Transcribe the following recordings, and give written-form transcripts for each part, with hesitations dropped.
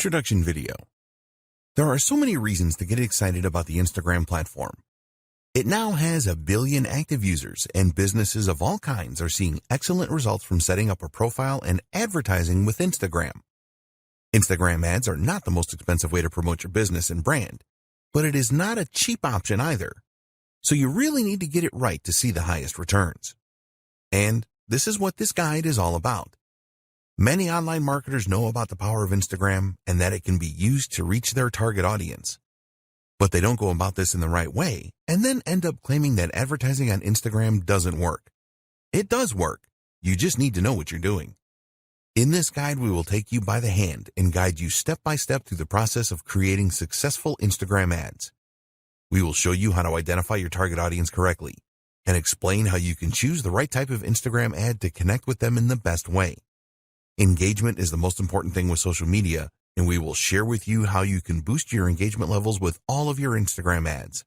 Introduction video. There are so many reasons to get excited about the Instagram platform. It now has 1 billion active users, and businesses of all kinds are seeing excellent results from setting up a profile and advertising with Instagram. Instagram ads are not the most expensive way to promote your business and brand, but it is not a cheap option either. So you really need to get it right to see the highest returns. And this is what this guide is all about. Many online marketers know about the power of Instagram and that it can be used to reach their target audience. But they don't go about this in the right way and then end up claiming that advertising on Instagram doesn't work. It does work. You just need to know what you're doing. In this guide, we will take you by the hand and guide you step by step through the process of creating successful Instagram ads. We will show you how to identify your target audience correctly and explain how you can choose the right type of Instagram ad to connect with them in the best way. Engagement is the most important thing with social media, and we will share with you how you can boost your engagement levels with all of your Instagram ads.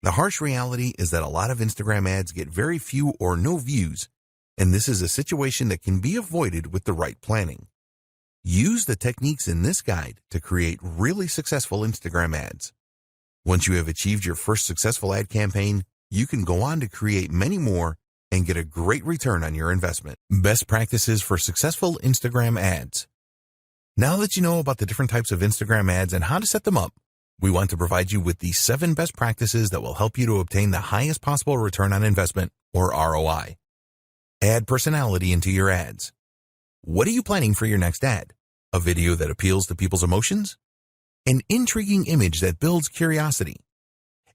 The harsh reality is that a lot of Instagram ads get very few or no views, and this is a situation that can be avoided with the right planning. Use the techniques in this guide to create really successful Instagram ads. Once you have achieved your first successful ad campaign, you can go on to create many more and get a great return on your investment. Best practices for successful Instagram ads. Now that you know about the different types of Instagram ads and how to set them up, we want to provide you with the 7 best practices that will help you to obtain the highest possible return on investment, or ROI. Add personality into your ads. What are you planning for your next ad? A video that appeals to people's emotions? An intriguing image that builds curiosity?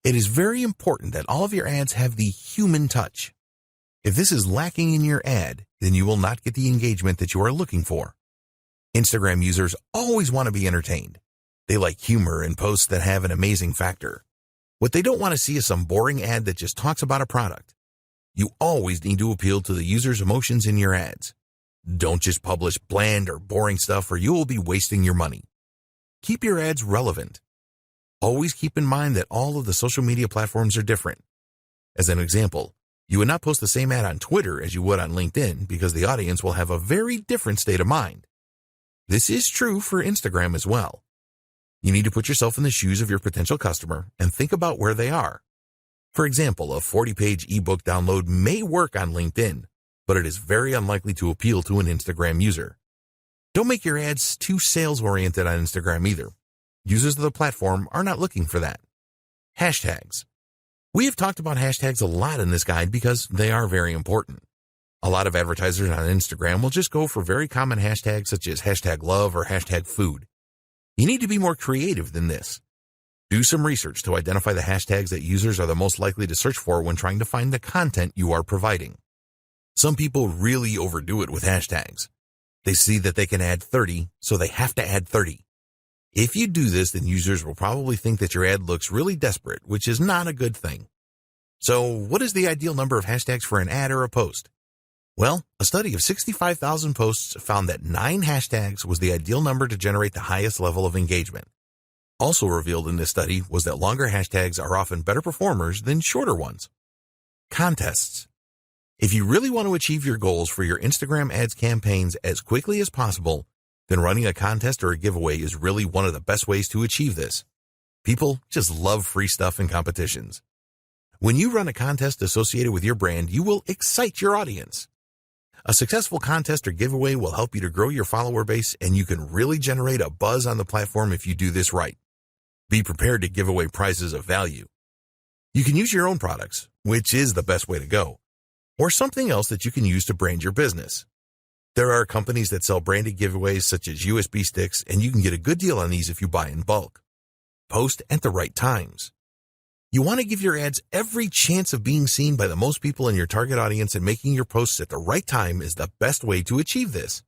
It is very important that all of your ads have the human touch. If this is lacking in your ad, then you will not get the engagement that you are looking for. Instagram users always want to be entertained. They like humor and posts that have an amazing factor. What they don't want to see is some boring ad that just talks about a product. You always need to appeal to the user's emotions in your ads. Don't just publish bland or boring stuff, or you will be wasting your money. Keep your ads relevant. Always keep in mind that all of the social media platforms are different. As an example, you would not post the same ad on Twitter as you would on LinkedIn because the audience will have a very different state of mind. This is true for Instagram as well. You need to put yourself in the shoes of your potential customer and think about where they are. For example, a 40-page ebook download may work on LinkedIn, but it is very unlikely to appeal to an Instagram user. Don't make your ads too sales-oriented on Instagram either. Users of the platform are not looking for that. Hashtags. We have talked about hashtags a lot in this guide because they are very important. A lot of advertisers on Instagram will just go for very common hashtags such as hashtag love or hashtag food. You need to be more creative than this. Do some research to identify the hashtags that users are the most likely to search for when trying to find the content you are providing. Some people really overdo it with hashtags. They see that they can add 30, so they have to add 30. If you do this, then users will probably think that your ad looks really desperate, which is not a good thing. So what is the ideal number of hashtags for an ad or a post? Well, a study of 65,000 posts found that 9 hashtags was the ideal number to generate the highest level of engagement. Also revealed in this study was that longer hashtags are often better performers than shorter ones. Contests. If you really want to achieve your goals for your Instagram ads campaigns as quickly as possible, then running a contest or a giveaway is really one of the best ways to achieve this. People just love free stuff and competitions. When you run a contest associated with your brand, you will excite your audience. A successful contest or giveaway will help you to grow your follower base, and you can really generate a buzz on the platform if you do this right. Be prepared to give away prizes of value. You can use your own products, which is the best way to go, or something else that you can use to brand your business. There are companies that sell branded giveaways such as USB sticks, and you can get a good deal on these if you buy in bulk. Post at the right times. You want to give your ads every chance of being seen by the most people in your target audience, and making your posts at the right time is the best way to achieve this.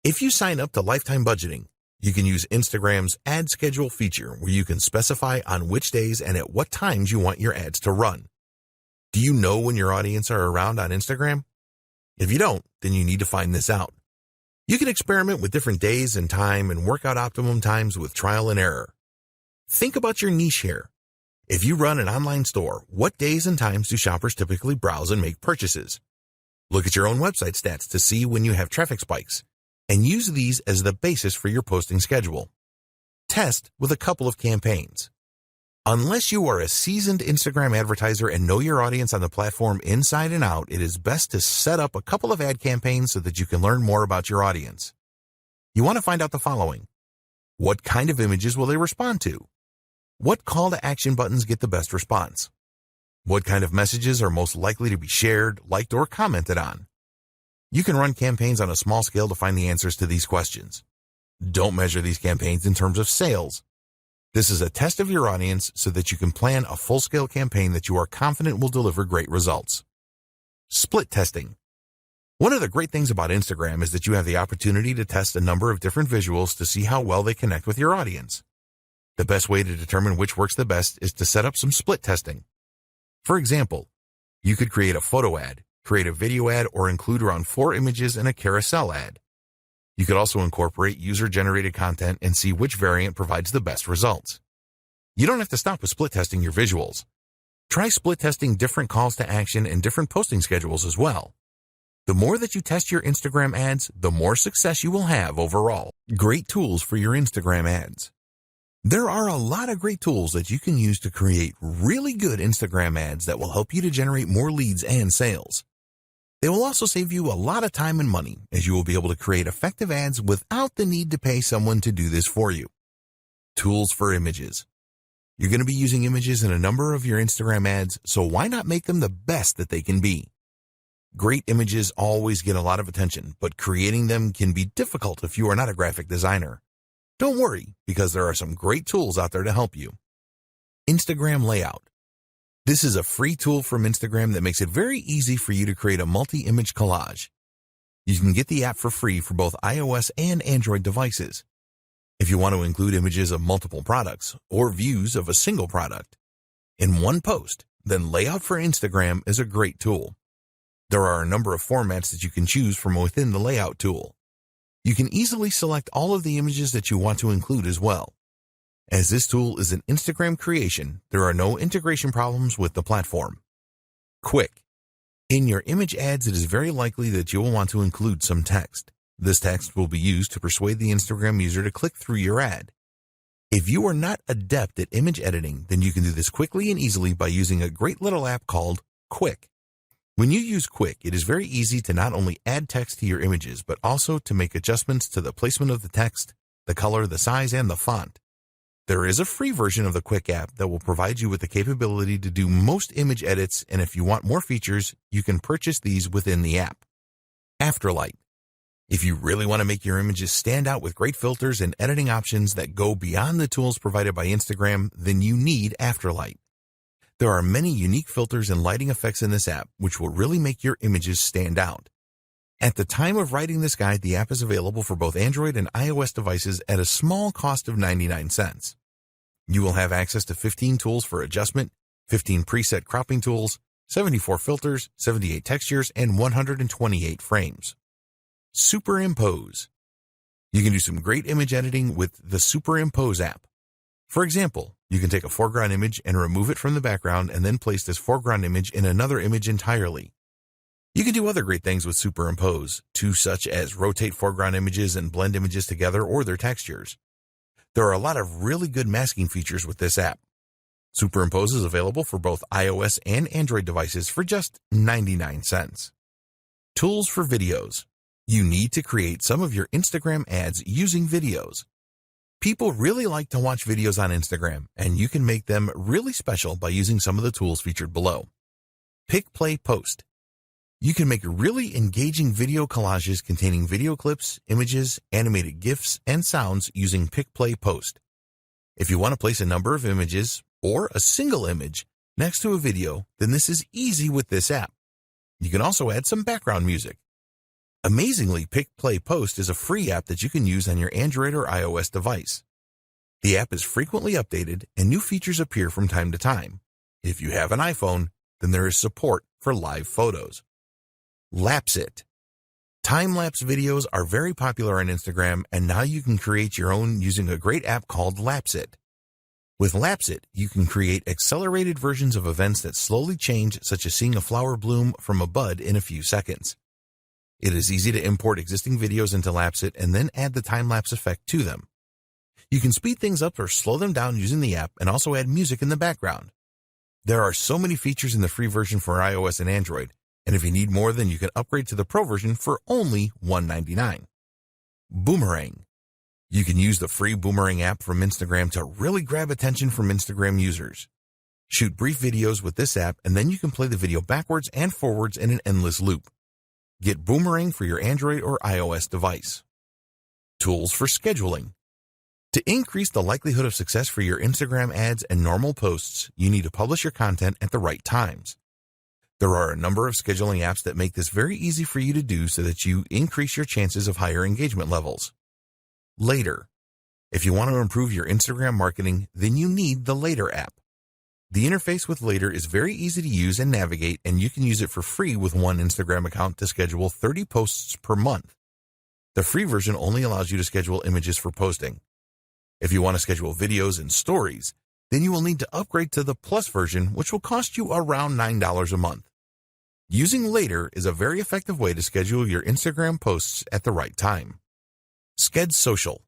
If you sign up to lifetime budgeting, you can use Instagram's ad schedule feature where you can specify on which days and at what times you want your ads to run. Do you know when your audience are around on Instagram? If you don't, then you need to find this out. You can experiment with different days and time and work out optimum times with trial and error. Think about your niche here. If you run an online store, what days and times do shoppers typically browse and make purchases? Look at your own website stats to see when you have traffic spikes. and use these as the basis for your posting schedule. Test with a couple of campaigns. Unless you are a seasoned Instagram advertiser and know your audience on the platform inside and out, it is best to set up a couple of ad campaigns so that you can learn more about your audience. You want to find out the following. What kind of images will they respond to? What call to action buttons get the best response? What kind of messages are most likely to be shared, liked, or commented on? You can run campaigns on a small scale to find the answers to these questions. Don't measure these campaigns in terms of sales. This is a test of your audience so that you can plan a full-scale campaign that you are confident will deliver great results. Split testing. One of the great things about Instagram is that you have the opportunity to test a number of different visuals to see how well they connect with your audience. The best way to determine which works the best is to set up some split testing. For example, you could create a photo ad, create a video ad, or include around 4 images in a carousel ad. You could also incorporate user-generated content and see which variant provides the best results. You don't have to stop with split testing your visuals. Try split testing different calls to action and different posting schedules as well. The more that you test your Instagram ads, the more success you will have overall. Great tools for your Instagram ads. There are a lot of great tools that you can use to create really good Instagram ads that will help you to generate more leads and sales. They will also save you a lot of time and money, as you will be able to create effective ads without the need to pay someone to do this for you. Tools for images. You're going to be using images in a number of your Instagram ads, so why not make them the best that they can be? Great images always get a lot of attention, but creating them can be difficult if you are not a graphic designer. Don't worry, because there are some great tools out there to help you. Instagram Layout. This is a free tool from Instagram that makes it very easy for you to create a multi-image collage. You can get the app for free for both iOS and Android devices. If you want to include images of multiple products or views of a single product in one post, then Layout for Instagram is a great tool. There are a number of formats that you can choose from within the Layout tool. You can easily select all of the images that you want to include as well. As this tool is an Instagram creation, there are no integration problems with the platform. Quick. In your image ads, it is very likely that you will want to include some text. This text will be used to persuade the Instagram user to click through your ad. If you are not adept at image editing, then you can do this quickly and easily by using a great little app called Quick. When you use Quick, it is very easy to not only add text to your images, but also to make adjustments to the placement of the text, the color, the size, and the font. There is a free version of the Quick app that will provide you with the capability to do most image edits, and if you want more features, you can purchase these within the app. Afterlight. If you really want to make your images stand out with great filters and editing options that go beyond the tools provided by Instagram, then you need Afterlight. There are many unique filters and lighting effects in this app, which will really make your images stand out. At the time of writing this guide, the app is available for both Android and iOS devices at a small cost of 99 cents. You will have access to 15 tools for adjustment, 15 preset cropping tools, 74 filters, 78 textures, and 128 frames. Superimpose. You can do some great image editing with the Superimpose app. For example, you can take a foreground image and remove it from the background and then place this foreground image in another image entirely. You can do other great things with Superimpose, too, such as rotate foreground images and blend images together or their textures. There are a lot of really good masking features with this app. Superimpose is available for both iOS and Android devices for just 99 cents. Tools for videos. You need to create some of your Instagram ads using videos. People really like to watch videos on Instagram, and you can make them really special by using some of the tools featured below. Pick, Play, Post. You can make really engaging video collages containing video clips, images, animated GIFs, and sounds using Pick, Play, Post. If you want to place a number of images, or a single image, next to a video, then this is easy with this app. You can also add some background music. Amazingly, Pick, Play, Post is a free app that you can use on your Android or iOS device. The app is frequently updated and new features appear from time to time. If you have an iPhone, then there is support for live photos. Lapsit. Time-lapse videos are very popular on Instagram, and now you can create your own using a great app called Lapsit. With Lapsit, you can create accelerated versions of events that slowly change, such as seeing a flower bloom from a bud in a few seconds. It is easy to import existing videos into Lapsit and then add the time-lapse effect to them. You can speed things up or slow them down using the app and also add music in the background. There are so many features in the free version for iOS and Android, and if you need more, then you can upgrade to the Pro version for only $199. Boomerang. You can use the free Boomerang app from Instagram to really grab attention from Instagram users. Shoot brief videos with this app, and then you can play the video backwards and forwards in an endless loop. Get Boomerang for your Android or iOS device. Tools for scheduling. To increase the likelihood of success for your Instagram ads and normal posts, you need to publish your content at the right times. There are a number of scheduling apps that make this very easy for you to do so that you increase your chances of higher engagement levels. Later. If you want to improve your Instagram marketing, then you need the Later app. The interface with Later is very easy to use and navigate, and you can use it for free with one Instagram account to schedule 30 posts per month. The free version only allows you to schedule images for posting. If you want to schedule videos and stories, then you will need to upgrade to the Plus version, which will cost you around $9 a month. Using Later is a very effective way to schedule your Instagram posts at the right time. Sked Social.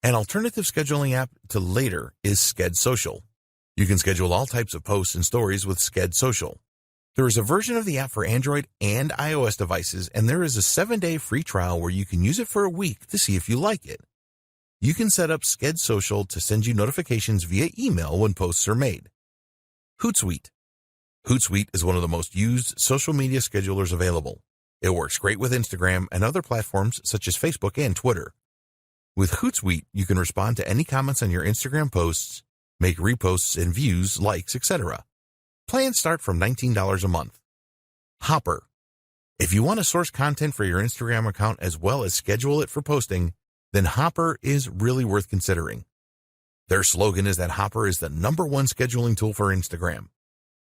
An alternative scheduling app to Later is Sked Social. You can schedule all types of posts and stories with Sked Social. There is a version of the app for Android and iOS devices, and there is a 7-day free trial where you can use it for a week to see if you like it. You can set up Sked Social to send you notifications via email when posts are made. Hootsuite. Hootsuite is one of the most used social media schedulers available. It works great with Instagram and other platforms such as Facebook and Twitter. With Hootsuite, you can respond to any comments on your Instagram posts, make reposts and views, likes, etc. Plans start from $19 a month. Hopper. If you want to source content for your Instagram account as well as schedule it for posting, then Hopper is really worth considering. Their slogan is that Hopper is the #1 scheduling tool for Instagram.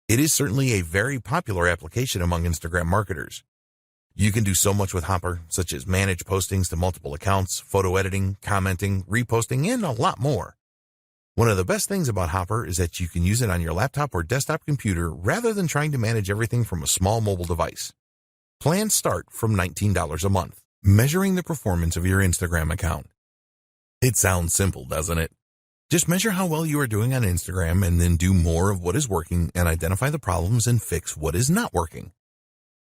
It is certainly a very popular application among Instagram marketers. You can do so much with Hopper, such as manage postings to multiple accounts, photo editing, commenting, reposting, and a lot more. One of the best things about Hopper is that you can use it on your laptop or desktop computer rather than trying to manage everything from a small mobile device. Plans start from $19 a month. Measuring the performance of your Instagram account. It sounds simple, doesn't it? Just measure how well you are doing on Instagram and then do more of what is working and identify the problems and fix what is not working.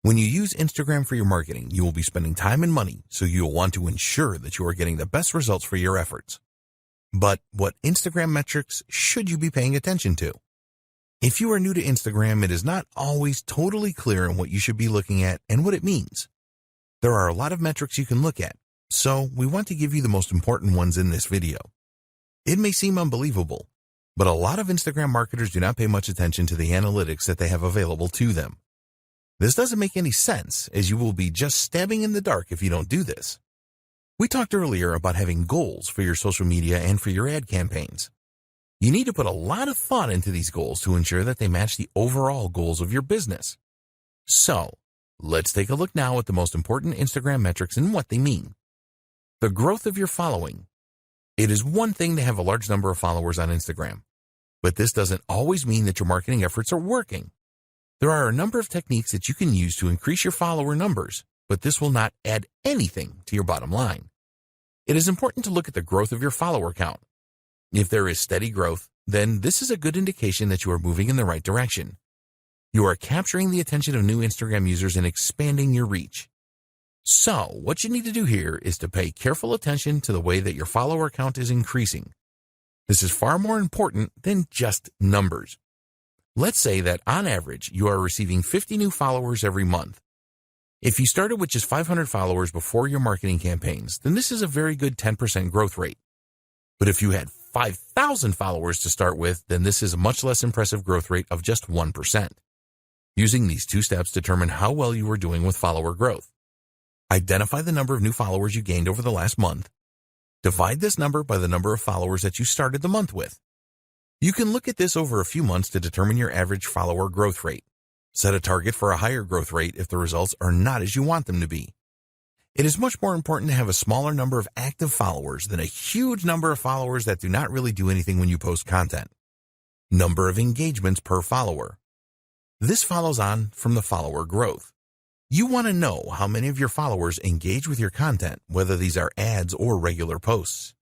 When you use Instagram for your marketing, you will be spending time and money, so you will want to ensure that you are getting the best results for your efforts. But what Instagram metrics should you be paying attention to? If you are new to Instagram, it is not always totally clear on what you should be looking at and what it means. There are a lot of metrics you can look at, so we want to give you the most important ones in this video. It may seem unbelievable, but a lot of Instagram marketers do not pay much attention to the analytics that they have available to them. This doesn't make any sense, as you will be just stabbing in the dark if you don't do this. We talked earlier about having goals for your social media and for your ad campaigns. You need to put a lot of thought into these goals to ensure that they match the overall goals of your business. So, let's take a look now at the most important Instagram metrics and what they mean. The growth of your following. It is one thing to have a large number of followers on Instagram, but this doesn't always mean that your marketing efforts are working. There are a number of techniques that you can use to increase your follower numbers, but this will not add anything to your bottom line. It is important to look at the growth of your follower count. If there is steady growth, then this is a good indication that you are moving in the right direction. You are capturing the attention of new Instagram users and expanding your reach. So, what you need to do here is to pay careful attention to the way that your follower count is increasing. This is far more important than just numbers. Let's say that on average, you are receiving 50 new followers every month. If you started with just 500 followers before your marketing campaigns, then this is a very good 10% growth rate. But if you had 5,000 followers to start with, then this is a much less impressive growth rate of just 1%. Using these two steps determine how well you are doing with follower growth. Identify the number of new followers you gained over the last month. Divide this number by the number of followers that you started the month with. You can look at this over a few months to determine your average follower growth rate. Set a target for a higher growth rate if the results are not as you want them to be. It is much more important to have a smaller number of active followers than a huge number of followers that do not really do anything when you post content. Number of engagements per follower. This follows on from the follower growth. You want to know how many of your followers engage with your content, whether these are ads or regular posts.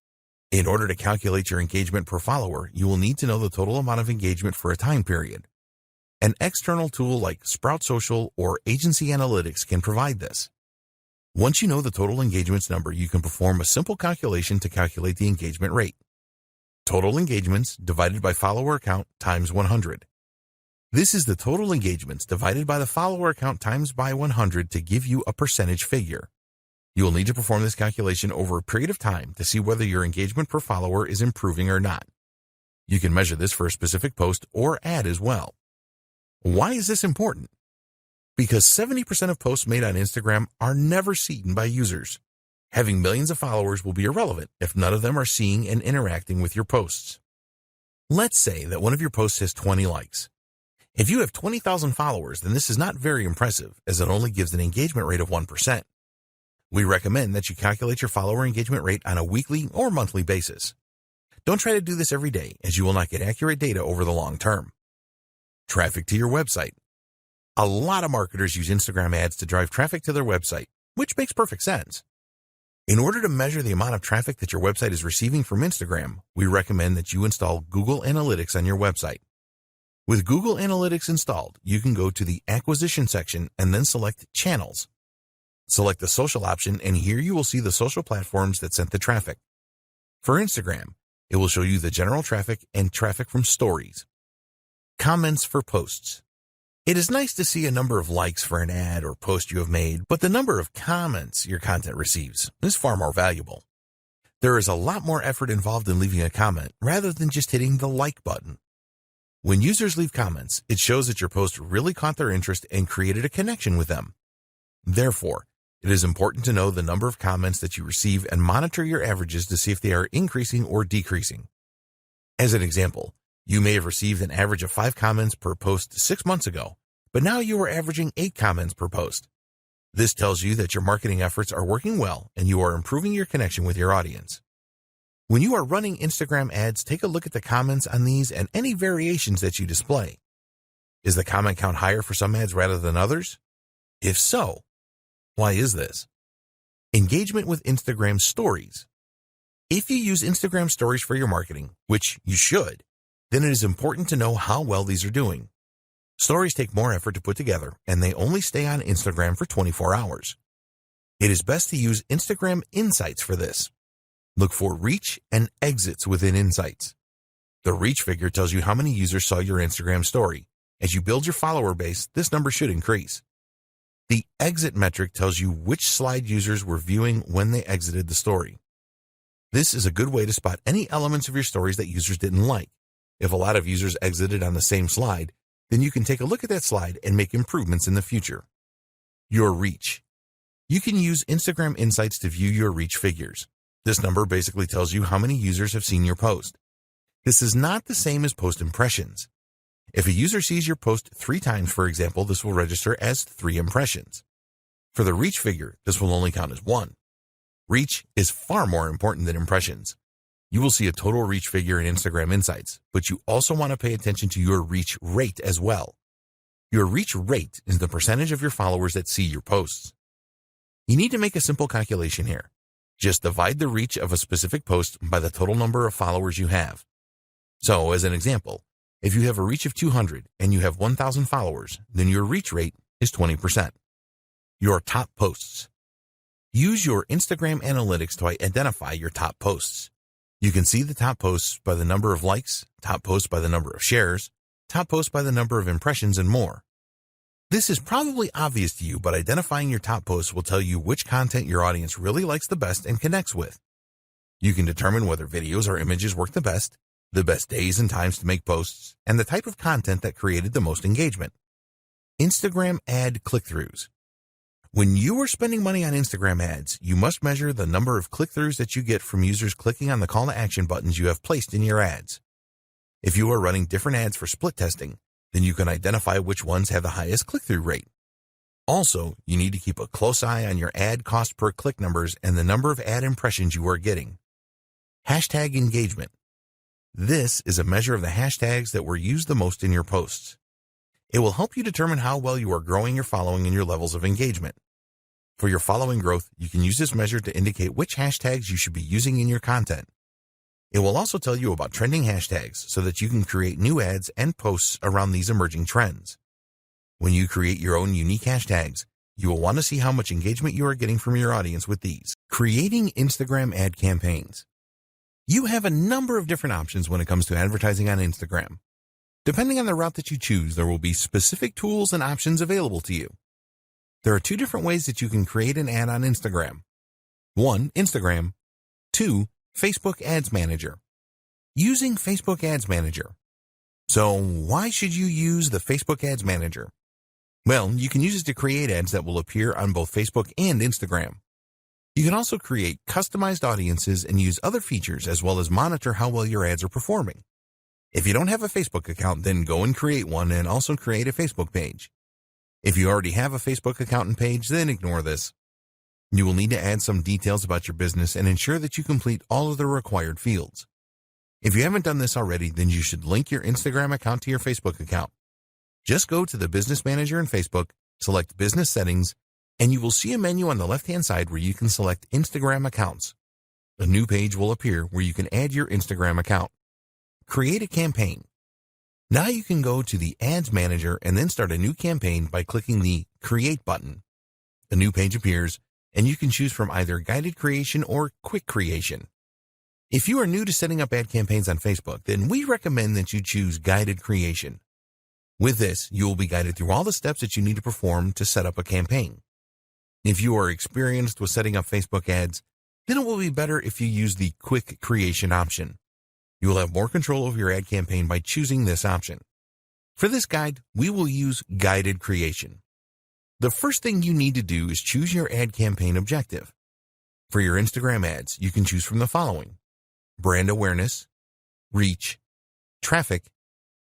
In order to calculate your engagement per follower, you will need to know the total amount of engagement for a time period. An external tool like Sprout Social or Agency Analytics can provide this. Once you know the total engagements number, you can perform a simple calculation to calculate the engagement rate. Total engagements divided by follower count times 100. This is the total engagements divided by the follower count times by 100 to give you a percentage figure. You will need to perform this calculation over a period of time to see whether your engagement per follower is improving or not. You can measure this for a specific post or ad as well. Why is this important? Because 70% of posts made on Instagram are never seen by users. Having millions of followers will be irrelevant if none of them are seeing and interacting with your posts. Let's say that one of your posts has 20 likes. If you have 20,000 followers, then this is not very impressive, as it only gives an engagement rate of 1%. We recommend that you calculate your follower engagement rate on a weekly or monthly basis. Don't try to do this every day, as you will not get accurate data over the long term. Traffic to your website. A lot of marketers use Instagram ads to drive traffic to their website, which makes perfect sense. In order to measure the amount of traffic that your website is receiving from Instagram, we recommend that you install Google Analytics on your website. With Google Analytics installed, you can go to the Acquisition section and then select Channels. Select the Social option, and here you will see the social platforms that sent the traffic. For Instagram, it will show you the general traffic and traffic from stories. Comments for posts. It is nice to see a number of likes for an ad or post you have made, but the number of comments your content receives is far more valuable. There is a lot more effort involved in leaving a comment rather than just hitting the like button. When users leave comments, it shows that your post really caught their interest and created a connection with them. Therefore, it is important to know the number of comments that you receive and monitor your averages to see if they are increasing or decreasing. As an example, you may have received an average of 5 comments per post 6 months ago, but now you are averaging 8 comments per post. This tells you that your marketing efforts are working well and you are improving your connection with your audience. When you are running Instagram ads, take a look at the comments on these and any variations that you display. Is the comment count higher for some ads rather than others? If so, why is this? Engagement with Instagram Stories. If you use Instagram Stories for your marketing, which you should, then it is important to know how well these are doing. Stories take more effort to put together, and they only stay on Instagram for 24 hours. It is best to use Instagram Insights for this. Look for reach and exits within Insights. The reach figure tells you how many users saw your Instagram story. As you build your follower base, this number should increase. The exit metric tells you which slide users were viewing when they exited the story. This is a good way to spot any elements of your stories that users didn't like. If a lot of users exited on the same slide, then you can take a look at that slide and make improvements in the future. Your reach. You can use Instagram Insights to view your reach figures. This number basically tells you how many users have seen your post. This is not the same as post impressions. If a user sees your post 3 times, for example, this will register as 3 impressions. For the reach figure, this will only count as 1. Reach is far more important than impressions. You will see a total reach figure in Instagram Insights, but you also want to pay attention to your reach rate as well. Your reach rate is the percentage of your followers that see your posts. You need to make a simple calculation here. Just divide the reach of a specific post by the total number of followers you have. So, as an example, if you have a reach of 200 and you have 1,000 followers, then your reach rate is 20%. Your top posts. Use your Instagram Analytics to identify your top posts. You can see the top posts by the number of likes, top posts by the number of shares, top posts by the number of impressions, and more. This is probably obvious to you, but identifying your top posts will tell you which content your audience really likes the best and connects with. You can determine whether videos or images work the best days and times to make posts, and the type of content that created the most engagement. Instagram ad click-throughs. When you are spending money on Instagram ads, you must measure the number of click-throughs that you get from users clicking on the call to action buttons you have placed in your ads. If you are running different ads for split testing, then you can identify which ones have the highest click-through rate. Also, you need to keep a close eye on your ad cost per click numbers and the number of ad impressions you are getting. Hashtag engagement. This is a measure of the hashtags that were used the most in your posts. It will help you determine how well you are growing your following and your levels of engagement. For your following growth, you can use this measure to indicate which hashtags you should be using in your content. It will also tell you about trending hashtags so that you can create new ads and posts around these emerging trends. When you create your own unique hashtags, you will want to see how much engagement you are getting from your audience with these. Creating Instagram ad campaigns. You have a number of different options when it comes to advertising on Instagram. Depending on the route that you choose, there will be specific tools and options available to you. There are 2 different ways that you can create an ad on Instagram. 1. Instagram. 2. Facebook Ads Manager. Using Facebook Ads Manager. So why should you use the Facebook Ads Manager? Well, you can use it to create ads that will appear on both Facebook and Instagram. You can also create customized audiences and use other features as well as monitor how well your ads are performing. If you don't have a Facebook account, then go and create one and also create a Facebook page. If you already have a Facebook account and page, then ignore this. You will need to add some details about your business and ensure that you complete all of the required fields. If you haven't done this already, then you should link your Instagram account to your Facebook account. Just go to the Business Manager in Facebook, select Business Settings, and you will see a menu on the left-hand side where you can select Instagram accounts. A new page will appear where you can add your Instagram account. Create a campaign. Now you can go to the Ads Manager and then start a new campaign by clicking the Create button. A new page appears, and you can choose from either guided creation or quick creation. If you are new to setting up ad campaigns on Facebook, then we recommend that you choose guided creation. With this, you will be guided through all the steps that you need to perform to set up a campaign. If you are experienced with setting up Facebook ads, then it will be better if you use the quick creation option. You will have more control over your ad campaign by choosing this option. For this guide, we will use guided creation. The first thing you need to do is choose your ad campaign objective. For your Instagram ads, you can choose from the following: brand awareness, reach, traffic,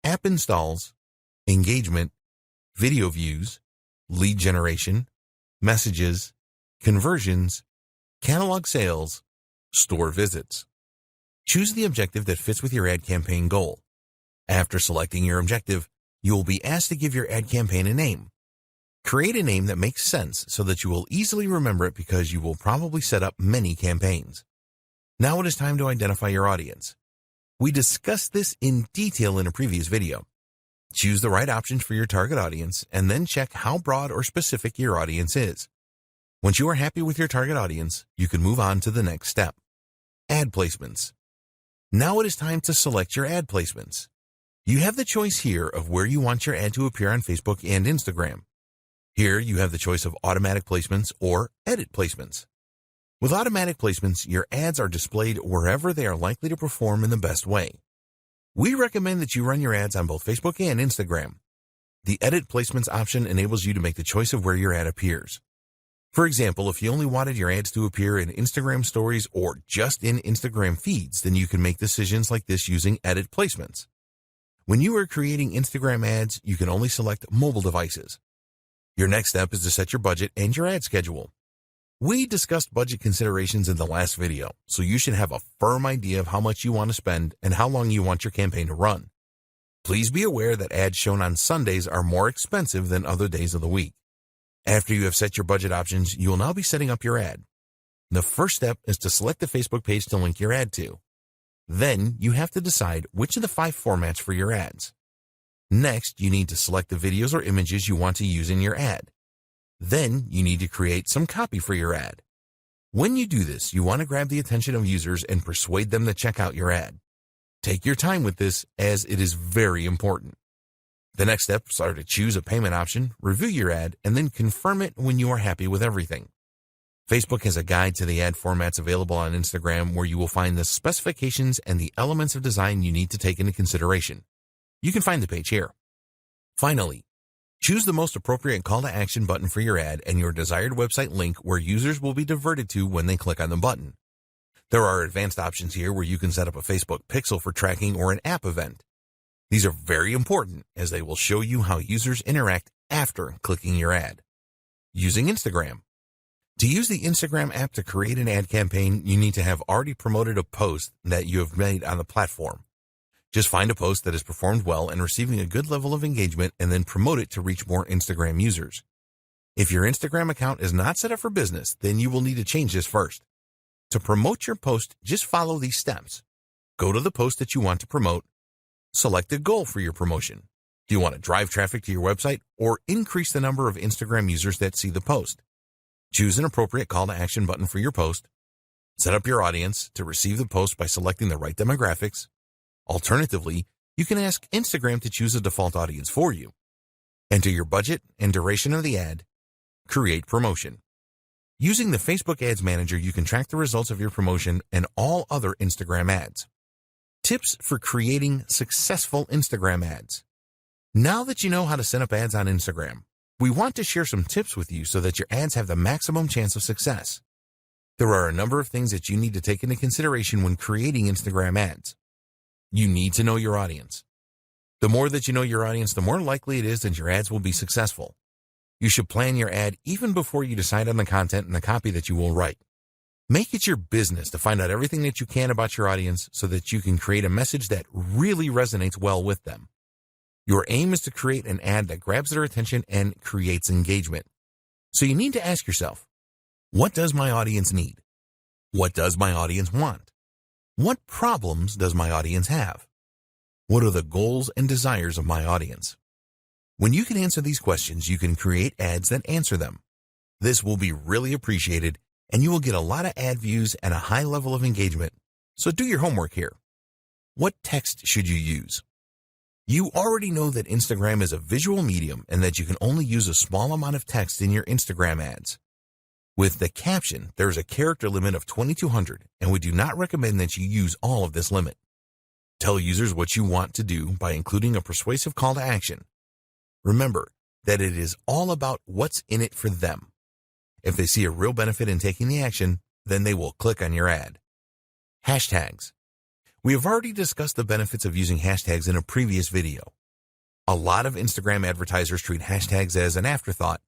app installs, engagement, video views, lead generation, messages, conversions, catalog sales, store visits. Choose the objective that fits with your ad campaign goal. After selecting your objective, you will be asked to give your ad campaign a name. Create a name that makes sense so that you will easily remember it because you will probably set up many campaigns. Now it is time to identify your audience. We discussed this in detail in a previous video. Choose the right options for your target audience and then check how broad or specific your audience is. Once you are happy with your target audience, you can move on to the next step. Ad placements. Now it is time to select your ad placements. You have the choice here of where you want your ad to appear on Facebook and Instagram. Here you have the choice of automatic placements or edit placements. With automatic placements, your ads are displayed wherever they are likely to perform in the best way. We recommend that you run your ads on both Facebook and Instagram. The edit placements option enables you to make the choice of where your ad appears. For example, if you only wanted your ads to appear in Instagram stories or just in Instagram feeds, then you can make decisions like this using edit placements. When you are creating Instagram ads, you can only select mobile devices. Your next step is to set your budget and your ad schedule. We discussed budget considerations in the last video, so you should have a firm idea of how much you want to spend and how long you want your campaign to run. Please be aware that ads shown on Sundays are more expensive than other days of the week. After you have set your budget options, you will now be setting up your ad. The first step is to select the Facebook page to link your ad to. Then you have to decide which of the 5 formats for your ads. Next, you need to select the videos or images you want to use in your ad. Then you need to create some copy for your ad. When you do this, you want to grab the attention of users and persuade them to check out your ad. Take your time with this as it is very important. The next steps are to choose a payment option, review your ad, and then confirm it when you are happy with everything. Facebook has a guide to the ad formats available on Instagram where you will find the specifications and the elements of design you need to take into consideration. You can find the page here. Finally, choose the most appropriate call to action button for your ad and your desired website link where users will be diverted to when they click on the button. There are advanced options here where you can set up a Facebook pixel for tracking or an app event. These are very important as they will show you how users interact after clicking your ad. Using Instagram. To use the Instagram app to create an ad campaign, you need to have already promoted a post that you have made on the platform. Just find a post that has performed well and receiving a good level of engagement and then promote it to reach more Instagram users. If your Instagram account is not set up for business, then you will need to change this first. To promote your post, just follow these steps. Go to the post that you want to promote. Select a goal for your promotion. Do you want to drive traffic to your website or increase the number of Instagram users that see the post? Choose an appropriate call to action button for your post. Set up your audience to receive the post by selecting the right demographics. Alternatively, you can ask Instagram to choose a default audience for you. Enter your budget and duration of the ad. Create promotion. Using the Facebook Ads Manager, you can track the results of your promotion and all other Instagram ads. Tips for creating successful Instagram ads. Now that you know how to set up ads on Instagram, we want to share some tips with you so that your ads have the maximum chance of success. There are a number of things that you need to take into consideration when creating Instagram ads. You need to know your audience. The more that you know your audience, the more likely it is that your ads will be successful. You should plan your ad even before you decide on the content and the copy that you will write. Make it your business to find out everything that you can about your audience so that you can create a message that really resonates well with them. Your aim is to create an ad that grabs their attention and creates engagement. So you need to ask yourself, what does my audience need? What does my audience want? What problems does my audience have? What are the goals and desires of my audience? When you can answer these questions, you can create ads that answer them. This will be really appreciated, and you will get a lot of ad views and a high level of engagement. So do your homework here. What text should you use? You already know that Instagram is a visual medium and that you can only use a small amount of text in your Instagram ads. With the caption, there is a character limit of 2,200, and we do not recommend that you use all of this limit. Tell users what you want to do by including a persuasive call to action. Remember that it is all about what's in it for them. If they see a real benefit in taking the action, then they will click on your ad. Hashtags. We have already discussed the benefits of using hashtags in a previous video. A lot of Instagram advertisers treat hashtags as an afterthought,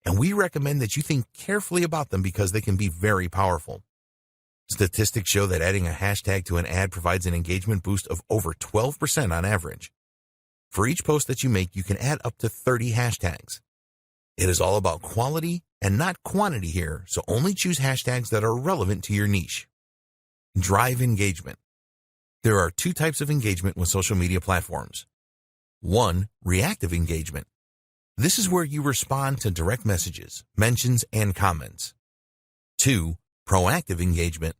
and we recommend that you think carefully about them because they can be very powerful. Statistics show that adding a hashtag to an ad provides an engagement boost of over 12% on average. For each post that you make, you can add up to 30 hashtags. It is all about quality and not quantity here, so only choose hashtags that are relevant to your niche. Drive engagement. There are two types of engagement with social media platforms. 1. Reactive engagement. This is where you respond to direct messages, mentions, and comments. 2. Proactive engagement.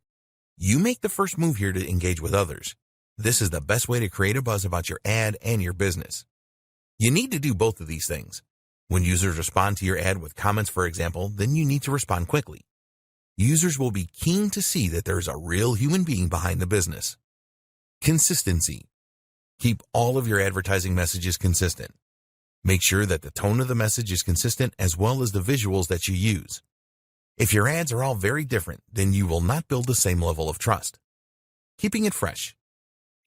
You make the first move here to engage with others. This is the best way to create a buzz about your ad and your business. You need to do both of these things. When users respond to your ad with comments, for example, then you need to respond quickly. Users will be keen to see that there is a real human being behind the business. Consistency. Keep all of your advertising messages consistent. Make sure that the tone of the message is consistent as well as the visuals that you use. If your ads are all very different, then you will not build the same level of trust. Keeping it fresh.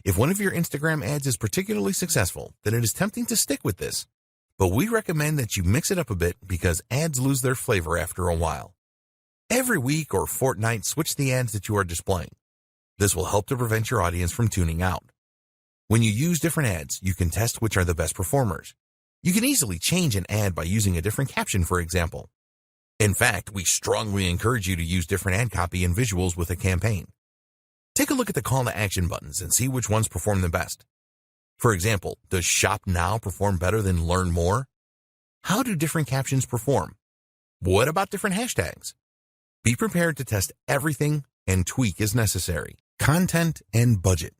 If one of your Instagram ads is particularly successful, then it is tempting to stick with this. But we recommend that you mix it up a bit because ads lose their flavor after a while. Every week or fortnight, switch the ads that you are displaying. This will help to prevent your audience from tuning out. When you use different ads, you can test which are the best performers. You can easily change an ad by using a different caption, for example. In fact, we strongly encourage you to use different ad copy and visuals with a campaign. Take a look at the call to action buttons and see which ones perform the best. For example, does Shop Now perform better than Learn More? How do different captions perform? What about different hashtags? Be prepared to test everything and tweak as necessary. Content and budget.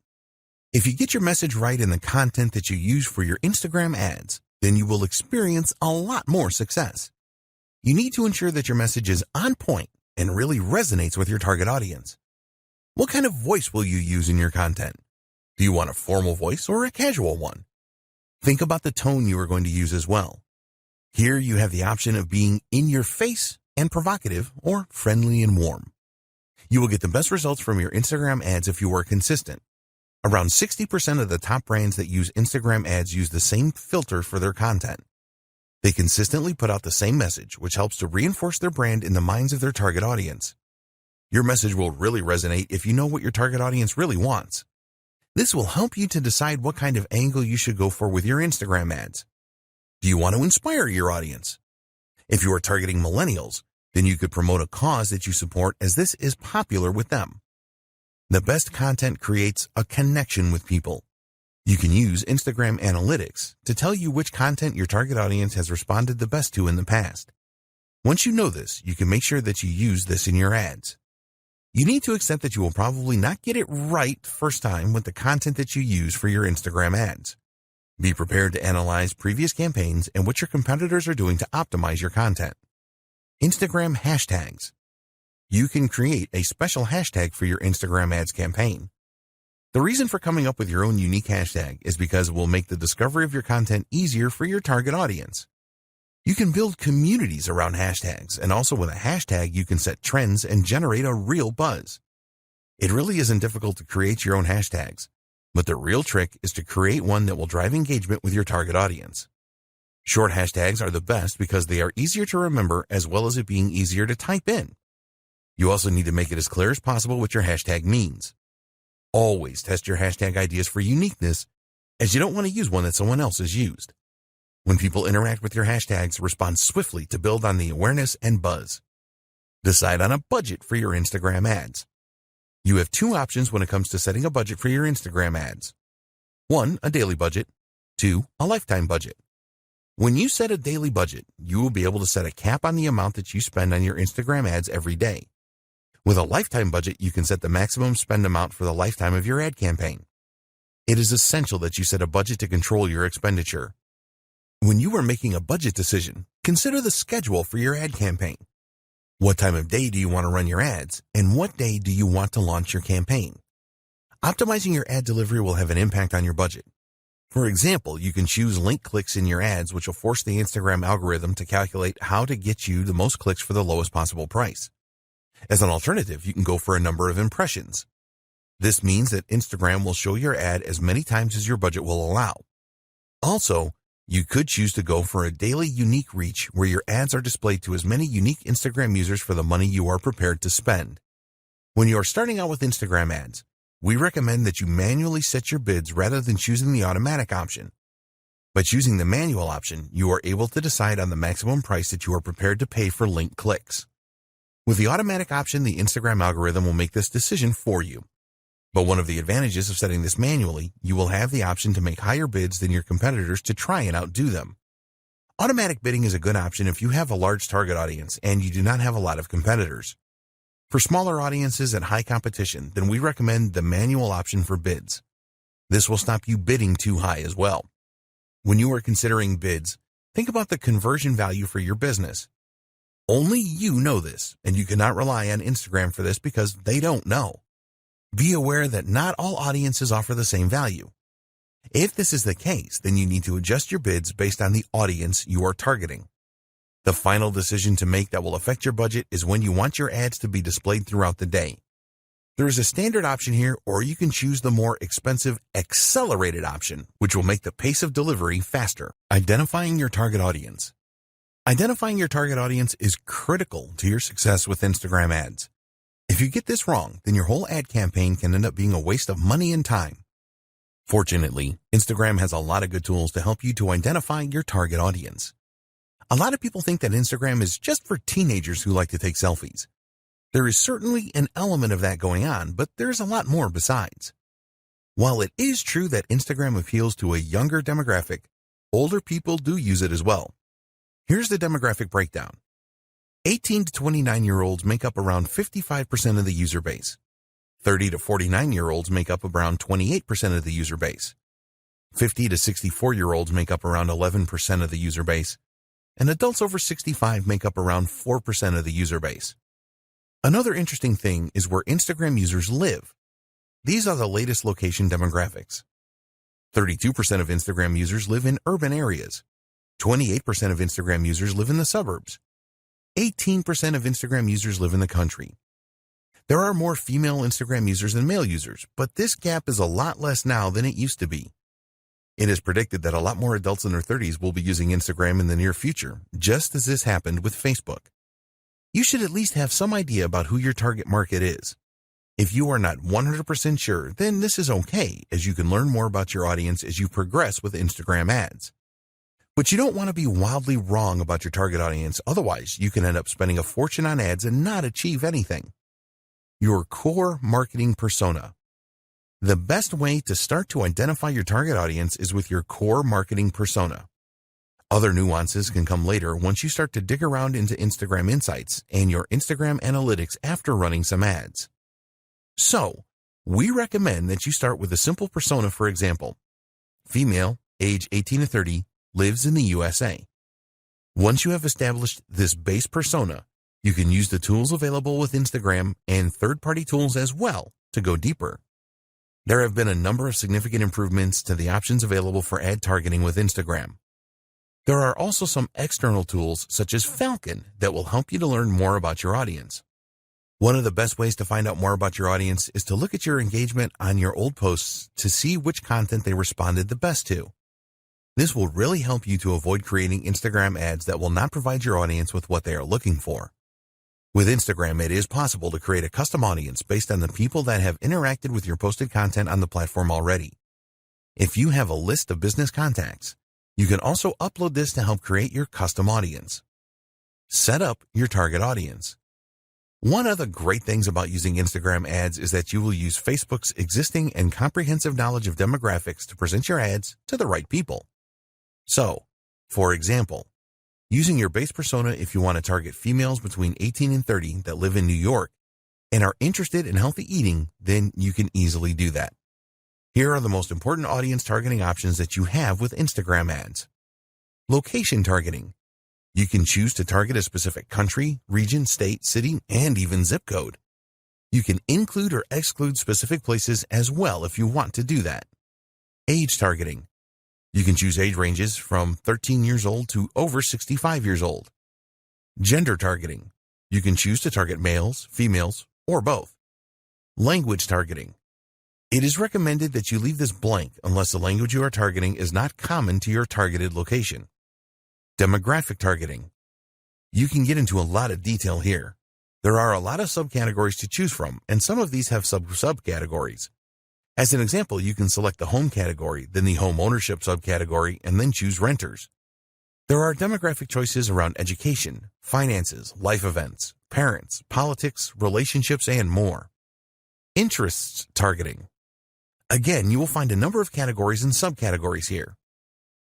If you get your message right in the content that you use for your Instagram ads, then you will experience a lot more success. You need to ensure that your message is on point and really resonates with your target audience. What kind of voice will you use in your content? Do you want a formal voice or a casual one? Think about the tone you are going to use as well. Here you have the option of being in your face and provocative or friendly and warm. You will get the best results from your Instagram ads if you are consistent. Around 60% of the top brands that use Instagram ads use the same filter for their content. They consistently put out the same message, which helps to reinforce their brand in the minds of their target audience. Your message will really resonate if you know what your target audience really wants. This will help you to decide what kind of angle you should go for with your Instagram ads. Do you want to inspire your audience? If you are targeting millennials, then you could promote a cause that you support as this is popular with them. The best content creates a connection with people. You can use Instagram Analytics to tell you which content your target audience has responded the best to in the past. Once you know this, you can make sure that you use this in your ads. You need to accept that you will probably not get it right first time with the content that you use for your Instagram ads. Be prepared to analyze previous campaigns and what your competitors are doing to optimize your content. Instagram hashtags. You can create a special hashtag for your Instagram ads campaign. The reason for coming up with your own unique hashtag is because it will make the discovery of your content easier for your target audience. You can build communities around hashtags, and also with a hashtag you can set trends and generate a real buzz. It really isn't difficult to create your own hashtags, but the real trick is to create one that will drive engagement with your target audience. Short hashtags are the best because they are easier to remember as well as it being easier to type in. You also need to make it as clear as possible what your hashtag means. Always test your hashtag ideas for uniqueness, as you don't want to use one that someone else has used. When people interact with your hashtags, respond swiftly to build on the awareness and buzz. Decide on a budget for your Instagram ads. You have two options when it comes to setting a budget for your Instagram ads. 1, a daily budget. 2, a lifetime budget. When you set a daily budget, you will be able to set a cap on the amount that you spend on your Instagram ads every day. With a lifetime budget, you can set the maximum spend amount for the lifetime of your ad campaign. It is essential that you set a budget to control your expenditure. When you are making a budget decision, consider the schedule for your ad campaign. What time of day do you want to run your ads, and what day do you want to launch your campaign? Optimizing your ad delivery will have an impact on your budget. For example, you can choose link clicks in your ads, which will force the Instagram algorithm to calculate how to get you the most clicks for the lowest possible price. As an alternative, you can go for a number of impressions. This means that Instagram will show your ad as many times as your budget will allow. Also, you could choose to go for a daily unique reach where your ads are displayed to as many unique Instagram users for the money you are prepared to spend. When you are starting out with Instagram ads, we recommend that you manually set your bids rather than choosing the automatic option. By choosing the manual option, you are able to decide on the maximum price that you are prepared to pay for link clicks. With the automatic option, the Instagram algorithm will make this decision for you. But one of the advantages of setting this manually, you will have the option to make higher bids than your competitors to try and outdo them. Automatic bidding is a good option if you have a large target audience and you do not have a lot of competitors. For smaller audiences and high competition, then we recommend the manual option for bids. This will stop you bidding too high as well. When you are considering bids, think about the conversion value for your business. Only you know this, and you cannot rely on Instagram for this because they don't know. Be aware that not all audiences offer the same value. If this is the case, then you need to adjust your bids based on the audience you are targeting. The final decision to make that will affect your budget is when you want your ads to be displayed throughout the day. There is a standard option here, or you can choose the more expensive accelerated option, which will make the pace of delivery faster. Identifying your target audience. Identifying your target audience is critical to your success with Instagram ads. If you get this wrong, then your whole ad campaign can end up being a waste of money and time. Fortunately, Instagram has a lot of good tools to help you to identify your target audience. A lot of people think that Instagram is just for teenagers who like to take selfies. There is certainly an element of that going on, but there's a lot more besides. While it is true that Instagram appeals to a younger demographic, older people do use it as well. Here's the demographic breakdown. 18 to 29-year-olds make up around 55% of the user base. 30 to 49-year-olds make up around 28% of the user base. 50 to 64-year-olds make up around 11% of the user base. And adults over 65 make up around 4% of the user base. Another interesting thing is where Instagram users live. These are the latest location demographics. 32% of Instagram users live in urban areas. 28% of Instagram users live in the suburbs. 18% of Instagram users live in the country. There are more female Instagram users than male users, but this gap is a lot less now than it used to be. It is predicted that a lot more adults in their 30s will be using Instagram in the near future, just as this happened with Facebook. You should at least have some idea about who your target market is. If you are not 100% sure, then this is okay, as you can learn more about your audience as you progress with Instagram ads. But you don't want to be wildly wrong about your target audience, otherwise you can end up spending a fortune on ads and not achieve anything. Your core marketing persona. The best way to start to identify your target audience is with your core marketing persona. Other nuances can come later once you start to dig around into Instagram Insights and your Instagram Analytics after running some ads. So, we recommend that you start with a simple persona. For example, female, age 18 to 30, lives in the USA. Once you have established this base persona, you can use the tools available with Instagram and third-party tools as well to go deeper. There have been a number of significant improvements to the options available for ad targeting with Instagram. There are also some external tools such as Falcon that will help you to learn more about your audience. One of the best ways to find out more about your audience is to look at your engagement on your old posts to see which content they responded the best to. This will really help you to avoid creating Instagram ads that will not provide your audience with what they are looking for. With Instagram, it is possible to create a custom audience based on the people that have interacted with your posted content on the platform already. If you have a list of business contacts, you can also upload this to help create your custom audience. Set up your target audience. One of the great things about using Instagram ads is that you will use Facebook's existing and comprehensive knowledge of demographics to present your ads to the right people. So, for example, using your base persona if you want to target females between 18 and 30 that live in New York and are interested in healthy eating, then you can easily do that. Here are the most important audience targeting options that you have with Instagram ads. Location targeting. You can choose to target a specific country, region, state, city, and even zip code. You can include or exclude specific places as well if you want to do that. Age targeting. You can choose age ranges from 13 years old to over 65 years old. Gender targeting. You can choose to target males, females, or both. Language targeting. It is recommended that you leave this blank unless the language you are targeting is not common to your targeted location. Demographic targeting. You can get into a lot of detail here. There are a lot of subcategories to choose from, and some of these have subcategories. As an example, you can select the home category, then the home ownership subcategory, and then choose renters. There are demographic choices around education, finances, life events, parents, politics, relationships, and more. Interests targeting. Again, you will find a number of categories and subcategories here.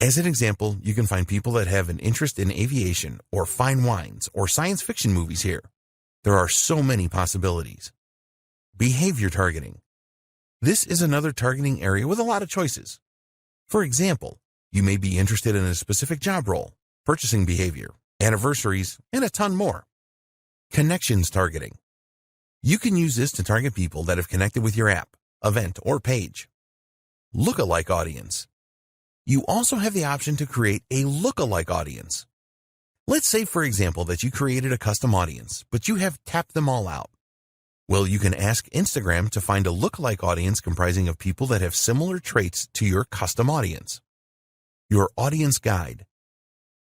As an example, you can find people that have an interest in aviation or fine wines or science fiction movies here. There are so many possibilities. Behavior targeting. This is another targeting area with a lot of choices. For example, you may be interested in a specific job role, purchasing behavior, anniversaries, and a ton more. Connections targeting. You can use this to target people that have connected with your app, event, or page. Lookalike audience. You also have the option to create a lookalike audience. Let's say, for example, that you created a custom audience, but you have tapped them all out. Well, you can ask Instagram to find a lookalike audience comprising of people that have similar traits to your custom audience. Your audience guide.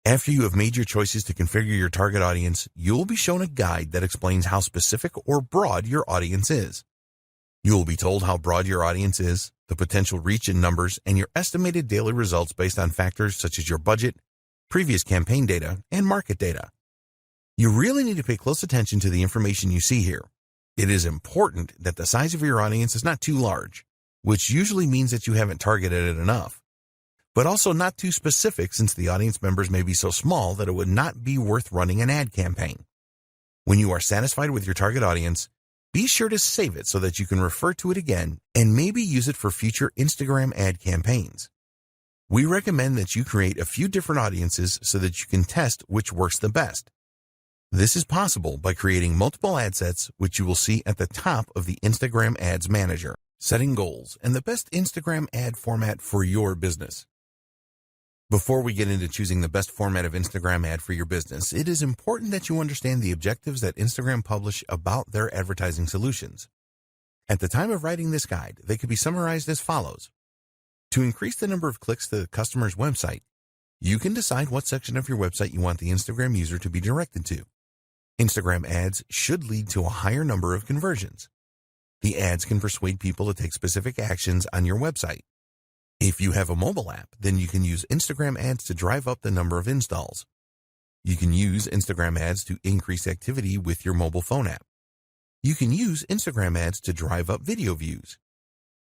After you have made your choices to configure your target audience, you will be shown a guide that explains how specific or broad your audience is. You will be told how broad your audience is, the potential reach in numbers, and your estimated daily results based on factors such as your budget, previous campaign data, and market data. You really need to pay close attention to the information you see here. It is important that the size of your audience is not too large, which usually means that you haven't targeted it enough, but also not too specific since the audience members may be so small that it would not be worth running an ad campaign. When you are satisfied with your target audience, be sure to save it so that you can refer to it again and maybe use it for future Instagram ad campaigns. We recommend that you create a few different audiences so that you can test which works the best. This is possible by creating multiple ad sets, which you will see at the top of the Instagram Ads Manager. Setting goals and the best Instagram ad format for your business. Before we get into choosing the best format of Instagram ad for your business, it is important that you understand the objectives that Instagram publish about their advertising solutions. At the time of writing this guide, they could be summarized as follows. To increase the number of clicks to the customer's website, you can decide what section of your website you want the Instagram user to be directed to. Instagram ads should lead to a higher number of conversions. The ads can persuade people to take specific actions on your website. If you have a mobile app, then you can use Instagram ads to drive up the number of installs. You can use Instagram ads to increase activity with your mobile phone app. You can use Instagram ads to drive up video views.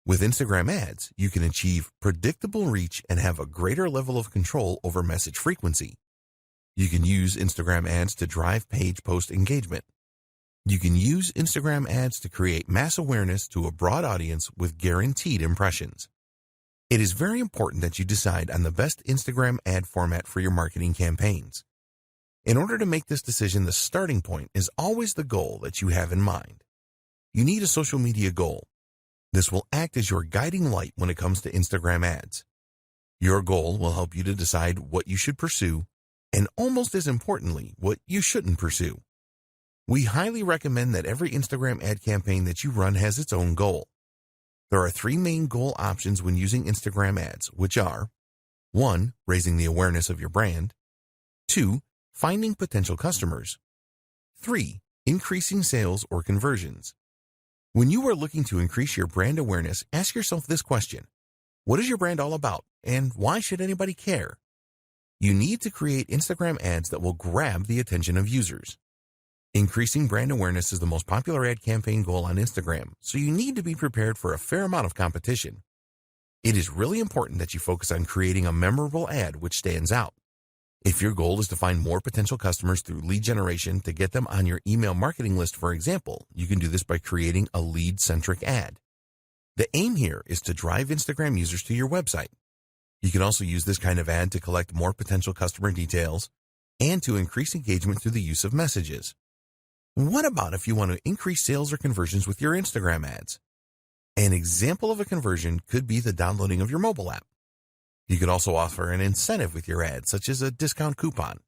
With Instagram ads, you can achieve predictable reach and have a greater level of control over message frequency. You can use Instagram ads to drive page post engagement. You can use Instagram ads to create mass awareness to a broad audience with guaranteed impressions. It is very important that you decide on the best Instagram ad format for your marketing campaigns. In order to make this decision, the starting point is always the goal that you have in mind. You need a social media goal. This will act as your guiding light when it comes to Instagram ads. Your goal will help you to decide what you should pursue, and almost as importantly, what you shouldn't pursue. We highly recommend that every Instagram ad campaign that you run has its own goal. There are 3 main goal options when using Instagram ads, which are 1. Raising the awareness of your brand. 2. Finding potential customers. 3. Increasing sales or conversions. When you are looking to increase your brand awareness, ask yourself this question. What is your brand all about, and why should anybody care? You need to create Instagram ads that will grab the attention of users. Increasing brand awareness is the most popular ad campaign goal on Instagram, so you need to be prepared for a fair amount of competition. It is really important that you focus on creating a memorable ad which stands out. If your goal is to find more potential customers through lead generation to get them on your email marketing list, for example, you can do this by creating a lead-centric ad. The aim here is to drive Instagram users to your website. You can also use this kind of ad to collect more potential customer details and to increase engagement through the use of messages. What about if you want to increase sales or conversions with your Instagram ads? An example of a conversion could be the downloading of your mobile app. You could also offer an incentive with your ad, such as a discount coupon.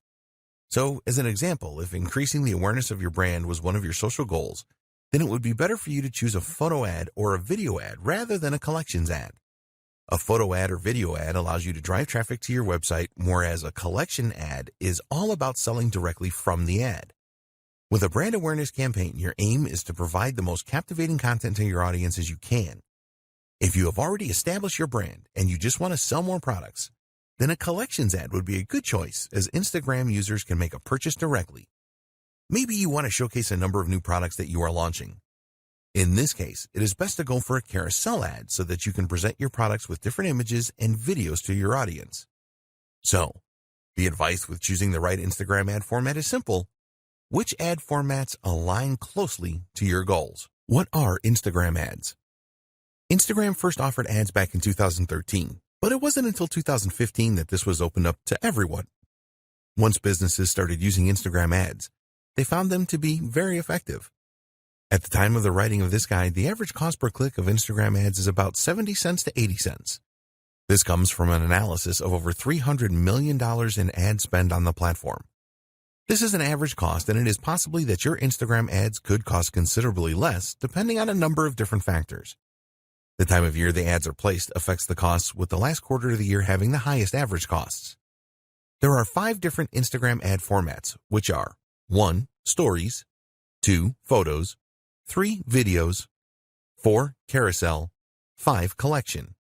So, as an example, if increasing the awareness of your brand was one of your social goals, then it would be better for you to choose a photo ad or a video ad rather than a collections ad. A photo ad or video ad allows you to drive traffic to your website, whereas a collection ad is all about selling directly from the ad. With a brand awareness campaign, your aim is to provide the most captivating content to your audience as you can. If you have already established your brand and you just want to sell more products, then a collections ad would be a good choice, as Instagram users can make a purchase directly. Maybe you want to showcase a number of new products that you are launching. In this case, it is best to go for a carousel ad so that you can present your products with different images and videos to your audience. So, the advice with choosing the right Instagram ad format is simple. Which ad formats align closely to your goals? What are Instagram ads? Instagram first offered ads back in 2013, but it wasn't until 2015 that this was opened up to everyone. Once businesses started using Instagram ads, they found them to be very effective. At the time of the writing of this guide, the average cost per click of Instagram ads is about 70 cents to 80 cents. This comes from an analysis of over $300 million in ad spend on the platform. This is an average cost, and it is possibly that your Instagram ads could cost considerably less, depending on a number of different factors. The time of year the ads are placed affects the costs, with the last quarter of the year having the highest average costs. There are 5 different Instagram ad formats, which are 1. Stories, 2. Photos, 3. Videos, 4. Carousel, 5. Collection.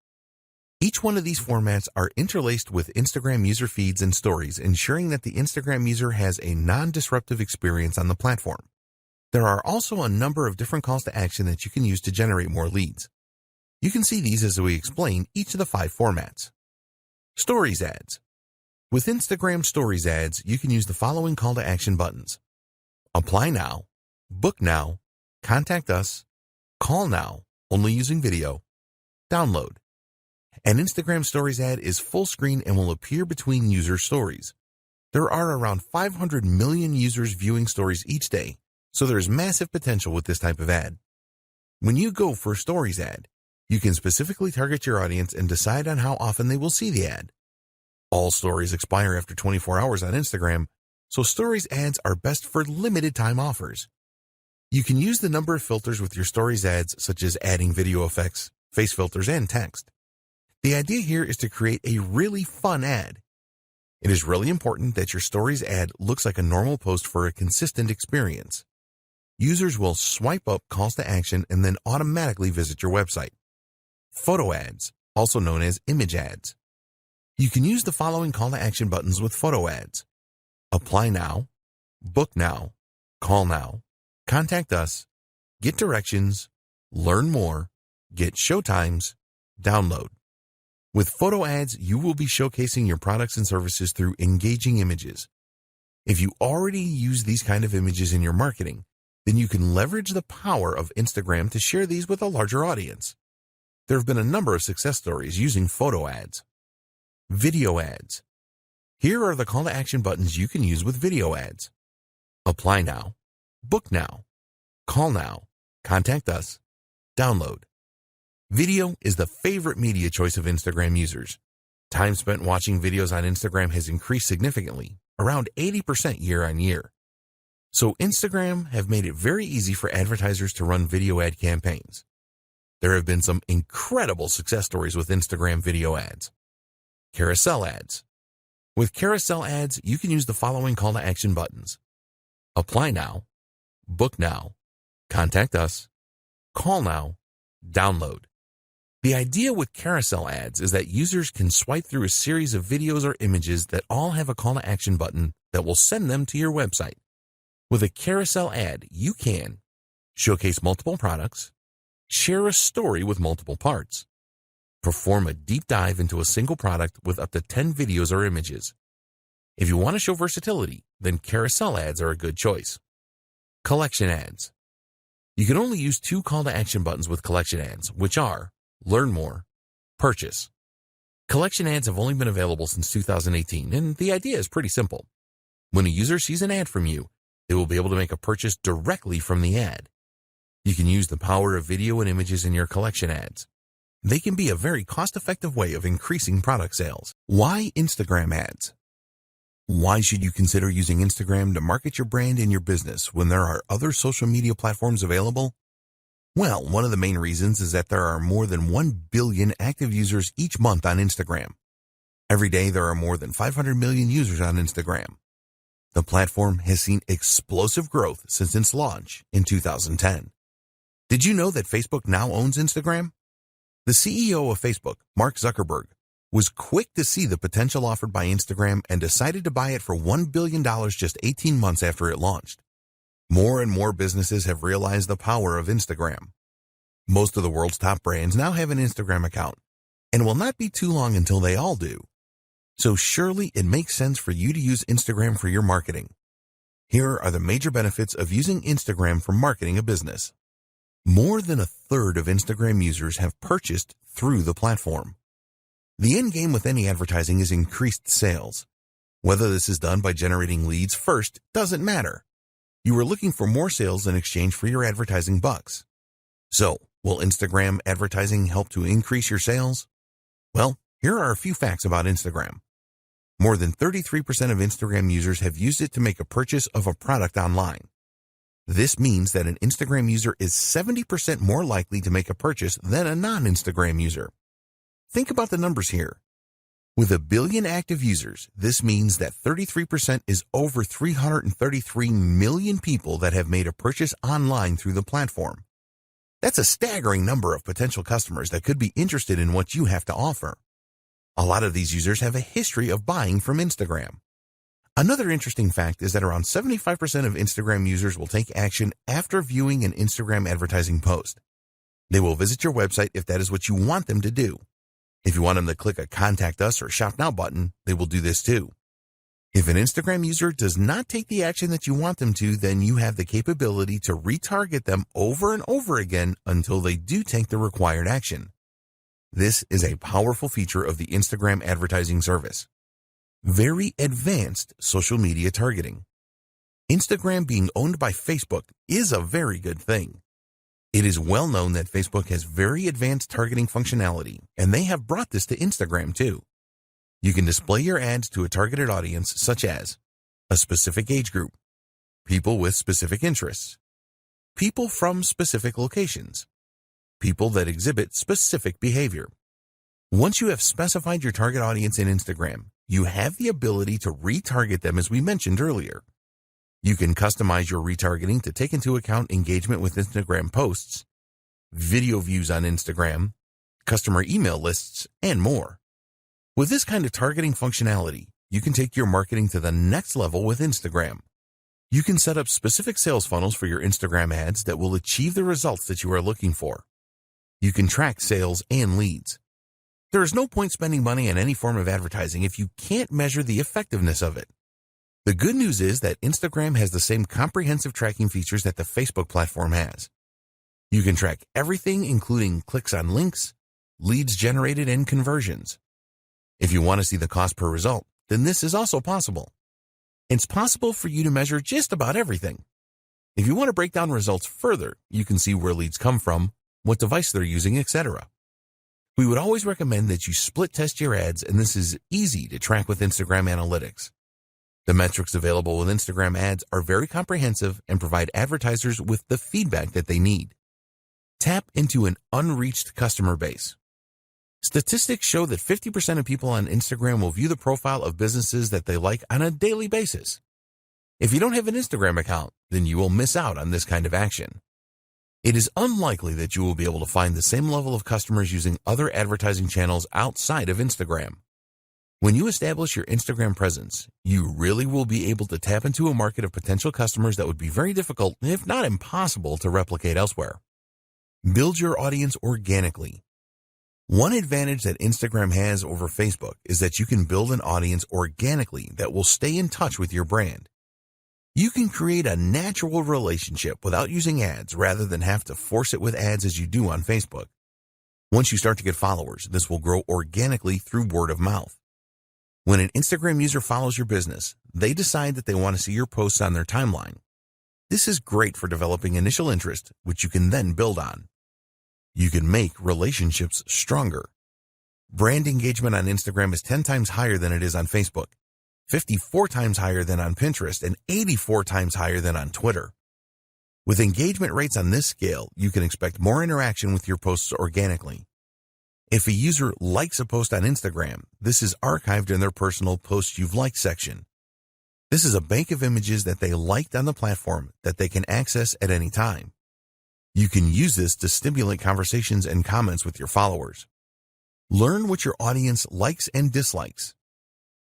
Each one of these formats are interlaced with Instagram user feeds and stories, ensuring that the Instagram user has a non-disruptive experience on the platform. There are also a number of different calls to action that you can use to generate more leads. You can see these as we explain each of the 5 formats. Stories ads. With Instagram Stories ads, you can use the following call to action buttons: Apply now, Book now, Contact us, Call now, only using video, Download. An Instagram Stories ad is full screen and will appear between user stories. There are around 500 million users viewing stories each day, so there is massive potential with this type of ad. When you go for a Stories ad, you can specifically target your audience and decide on how often they will see the ad. All stories expire after 24 hours on Instagram, so Stories ads are best for limited time offers. You can use the number of filters with your Stories ads, such as adding video effects, face filters, and text. The idea here is to create a really fun ad. It is really important that your Stories ad looks like a normal post for a consistent experience. users will swipe up calls to action and then automatically visit your website. Photo ads, also known as image ads. You can use the following call to action buttons with photo ads: apply now, book now, call now, contact us, get directions, learn more, get showtimes, download. With photo ads, you will be showcasing your products and services through engaging images. If you already use these kind of images in your marketing, then you can leverage the power of Instagram to share these with a larger audience. There have been a number of success stories using photo ads. Video ads. Here are the call to action buttons you can use with video ads: apply now, book now, call now, contact us, download. Video is the favorite media choice of Instagram users. Time spent watching videos on Instagram has increased significantly, around 80% year on year. So Instagram have made it very easy for advertisers to run video ad campaigns. There have been some incredible success stories with Instagram video ads. Carousel ads. With carousel ads, you can use the following call to action buttons: apply now, book now, contact us, call now, download. The idea with carousel ads is that users can swipe through a series of videos or images that all have a call to action button that will send them to your website. With a carousel ad, you can showcase multiple products, share a story with multiple parts, perform a deep dive into a single product with up to 10 videos or images. If you want to show versatility, then carousel ads are a good choice. Collection ads. You can only use two call to action buttons with collection ads, which are learn more, purchase. Collection ads have only been available since 2018, and the idea is pretty simple. When a user sees an ad from you, they will be able to make a purchase directly from the ad. You can use the power of video and images in your collection ads. They can be a very cost-effective way of increasing product sales. Why Instagram ads? Why should you consider using Instagram to market your brand and your business when there are other social media platforms available? Well, one of the main reasons is that there are more than 1 billion active users each month on Instagram. Every day there are more than 500 million users on Instagram. The platform has seen explosive growth since its launch in 2010. Did you know that Facebook now owns Instagram? The CEO of Facebook, Mark Zuckerberg, was quick to see the potential offered by Instagram and decided to buy it for $1 billion just 18 months after it launched. More and more businesses have realized the power of Instagram. Most of the world's top brands now have an Instagram account, and it will not be too long until they all do. So surely it makes sense for you to use Instagram for your marketing. Here are the major benefits of using Instagram for marketing a business. More than a third of Instagram users have purchased through the platform. The end game with any advertising is increased sales. Whether this is done by generating leads first doesn't matter. You are looking for more sales in exchange for your advertising bucks. So, will Instagram advertising help to increase your sales? Well, here are a few facts about Instagram. More than 33% of Instagram users have used it to make a purchase of a product online. This means that an Instagram user is 70% more likely to make a purchase than a non-Instagram user. Think about the numbers here. With 1 billion active users, this means that 33% is over 333 million people that have made a purchase online through the platform. That's a staggering number of potential customers that could be interested in what you have to offer. A lot of these users have a history of buying from Instagram. Another interesting fact is that around 75% of Instagram users will take action after viewing an Instagram advertising post. They will visit your website if that is what you want them to do. If you want them to click a Contact Us or Shop Now button, they will do this too. If an Instagram user does not take the action that you want them to, then you have the capability to retarget them over and over again until they do take the required action. This is a powerful feature of the Instagram advertising service. Very advanced social media targeting. Instagram being owned by Facebook is a very good thing. It is well known that Facebook has very advanced targeting functionality, and they have brought this to Instagram too. You can display your ads to a targeted audience such as a specific age group, people with specific interests, people from specific locations, people that exhibit specific behavior. Once you have specified your target audience in Instagram, you have the ability to retarget them as we mentioned earlier. You can customize your retargeting to take into account engagement with Instagram posts, video views on Instagram, customer email lists, and more. With this kind of targeting functionality, you can take your marketing to the next level with Instagram. You can set up specific sales funnels for your Instagram ads that will achieve the results that you are looking for. You can track sales and leads. There is no point spending money on any form of advertising if you can't measure the effectiveness of it. The good news is that Instagram has the same comprehensive tracking features that the Facebook platform has. You can track everything, including clicks on links, leads generated, and conversions. If you want to see the cost per result, then this is also possible. It's possible for you to measure just about everything. If you want to break down results further, you can see where leads come from, what device they're using, etc. We would always recommend that you split test your ads, and this is easy to track with Instagram Analytics. The metrics available with Instagram ads are very comprehensive and provide advertisers with the feedback that they need. Tap into an unreached customer base. Statistics show that 50% of people on Instagram will view the profile of businesses that they like on a daily basis. If you don't have an Instagram account, then you will miss out on this kind of action. It is unlikely that you will be able to find the same level of customers using other advertising channels outside of Instagram. When you establish your Instagram presence, you really will be able to tap into a market of potential customers that would be very difficult, if not impossible, to replicate elsewhere. Build your audience organically. One advantage that Instagram has over Facebook is that you can build an audience organically that will stay in touch with your brand. You can create a natural relationship without using ads rather than have to force it with ads as you do on Facebook. Once you start to get followers, this will grow organically through word of mouth. When an Instagram user follows your business, they decide that they want to see your posts on their timeline. This is great for developing initial interest, which you can then build on. You can make relationships stronger. Brand engagement on Instagram is 10 times higher than it is on Facebook, 54 times higher than on Pinterest, and 84 times higher than on Twitter. With engagement rates on this scale, you can expect more interaction with your posts organically. If a user likes a post on Instagram, this is archived in their personal Posts You've Liked section. This is a bank of images that they liked on the platform that they can access at any time. You can use this to stimulate conversations and comments with your followers. Learn what your audience likes and dislikes.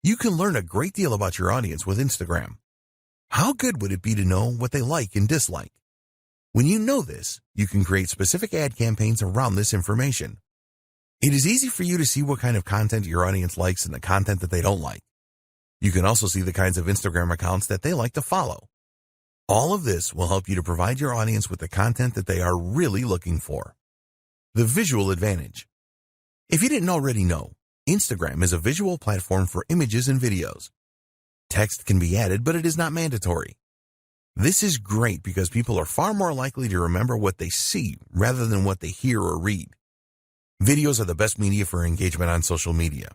You can learn a great deal about your audience with Instagram. How good would it be to know what they like and dislike? When you know this, you can create specific ad campaigns around this information. It is easy for you to see what kind of content your audience likes and the content that they don't like. You can also see the kinds of Instagram accounts that they like to follow. All of this will help you to provide your audience with the content that they are really looking for. The visual advantage. If you didn't already know, Instagram is a visual platform for images and videos. Text can be added, but it is not mandatory. This is great because people are far more likely to remember what they see rather than what they hear or read. Videos are the best media for engagement on social media.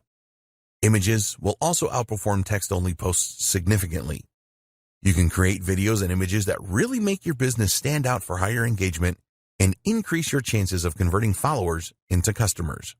Images will also outperform text-only posts significantly. You can create videos and images that really make your business stand out for higher engagement and increase your chances of converting followers into customers.